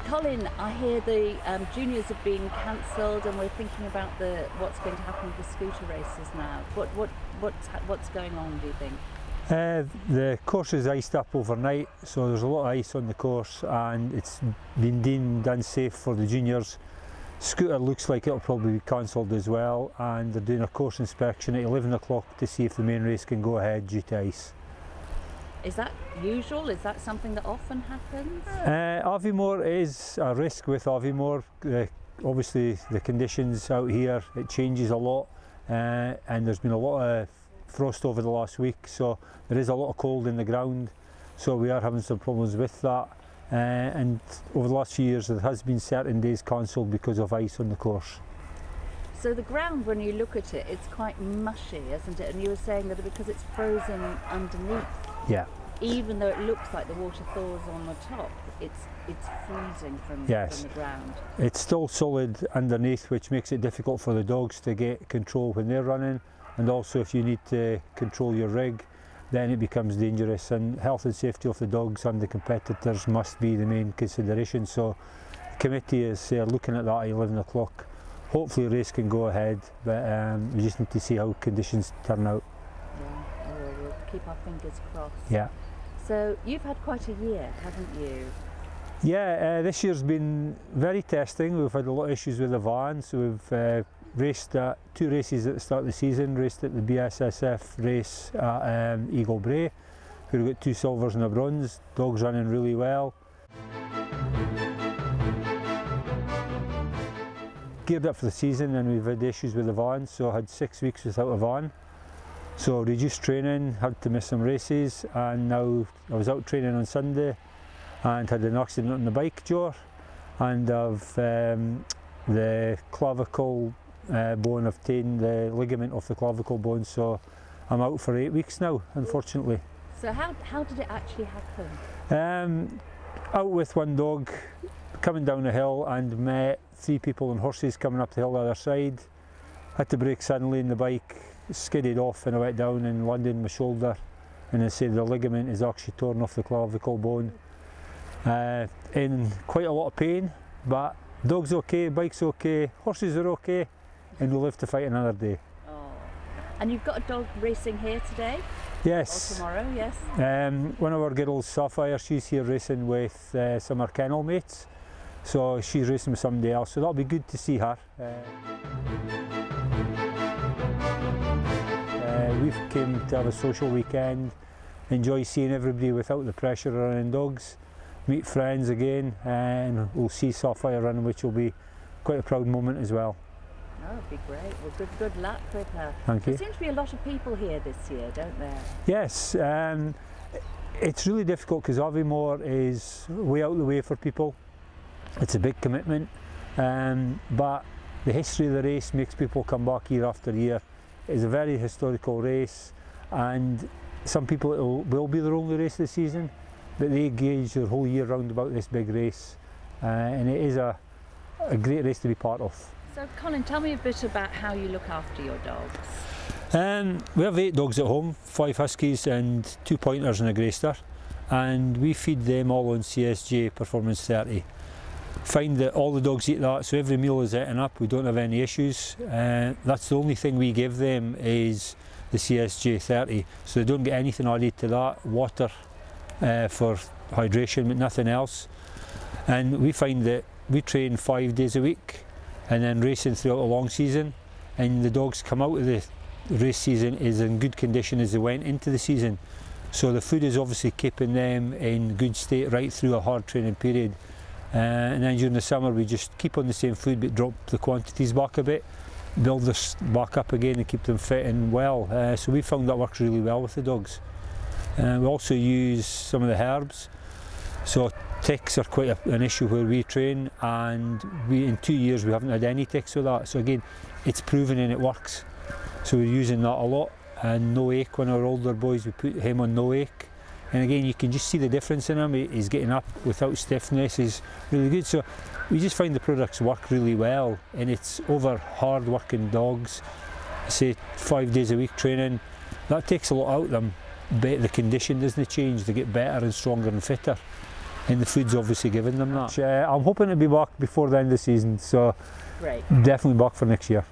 Colin, I hear the juniors have been cancelled, and we're thinking about what's going to happen with the scooter races now. What's going on, do you think? The course is iced up overnight, so there's a lot of ice on the course, and it's been deemed unsafe for the juniors. Scooter looks like it'll probably be cancelled as well, and they're doing a course inspection at 11 o'clock to see if the main race can go ahead due to ice. Is that usual? Is that something that often happens? Aviemore is a risk with Aviemore. Obviously the conditions out here, it changes a lot, and there's been a lot of frost over the last week, so there is a lot of cold in the ground, so we are having some problems with that. And over the last few years there has been certain days cancelled because of ice on the course. So the ground, when you look at it, it's quite mushy, isn't it? And you were saying that because it's frozen underneath, yeah, even though it looks like the water thaws on the top, it's freezing from the ground. It's still solid underneath, which makes it difficult for the dogs to get control when they're running, and also if you need to control your rig, then it becomes dangerous, and health and safety of the dogs and the competitors must be the main consideration. So the committee is looking at that at 11 o'clock. Hopefully the race can go ahead, but we just need to see how conditions turn out. Yeah, we'll keep our fingers crossed. Yeah. So you've had quite a year, haven't you? Yeah, this year's been very testing. We've had a lot of issues with the van, so we've raced at 2 races at the start of the season, raced at the BSSF race at Eagle Brae, where we got 2 silvers and a bronze, dogs running really well. Geared up for the season, and we've had issues with the van, so I had 6 weeks without a van. So reduced training, had to miss some races, and now I was out training on Sunday and had an accident on the bike jaw, and I've the clavicle bone, I've taken the ligament off the clavicle bone, so I'm out for 8 weeks now, unfortunately. So how did it actually happen? Out with one dog, coming down the hill, and met 3 people on horses coming up the hill the other side. Had to brake suddenly, and the bike skidded off, and I went down and landed on my shoulder, and I said the ligament is actually torn off the clavicle bone. In quite a lot of pain, but dog's okay, bike's okay, horses are okay, and we'll live to fight another day. Oh. And you've got a dog racing here today? Yes. Or tomorrow, yes? One of our girls, Sapphire, she's here racing with some of her kennel mates, so she's racing with somebody else, so that'll be good to see her. We came to have a social weekend, enjoy seeing everybody without the pressure around dogs, meet friends again, and we'll see Sapphire running, which will be quite a proud moment as well. Oh, it'd be great. Well, good luck with her. Thank you. There seems to be a lot of people here this year, don't there? Yes, it's really difficult because Aviemore is way out the way for people. It's a big commitment, but the history of the race makes people come back year after year. It's a very historical race, and some people it will be their only race this season, but they engage their whole year round about this big race, and it is a great race to be part of. So Colin, tell me a bit about how you look after your dogs. We have 8 dogs at home, 5 Huskies and 2 Pointers and a Greyster, and we feed them all on CSJ Performance 30. Find that all the dogs eat that, so every meal is eaten up, we don't have any issues. That's the only thing we give them is the CSJ 30, so they don't get anything added to that. Water for hydration, but nothing else. And we find that we train 5 days a week and then racing throughout a long season, and the dogs come out of the race season is in good condition as they went into the season. So the food is obviously keeping them in good state right through a hard training period. And then during the summer we just keep on the same food but drop the quantities back a bit, build this back up again and keep them fit and well. So we found that works really well with the dogs. We also use some of the herbs. So ticks are quite an issue where we train, and in 2 years we haven't had any ticks with that. So again, it's proven and it works. So we're using that a lot. And no ache, one of our older boys, we put him on no ache. And again, you can just see the difference in him. He's getting up without stiffness, he's really good. So we just find the products work really well, and it's over hard working dogs. Say 5 days a week training, that takes a lot out of them, but the condition doesn't change, they get better and stronger and fitter. and the food's obviously giving them that. I'm hoping to be back before the end of the season, so Great. definitely back for next year.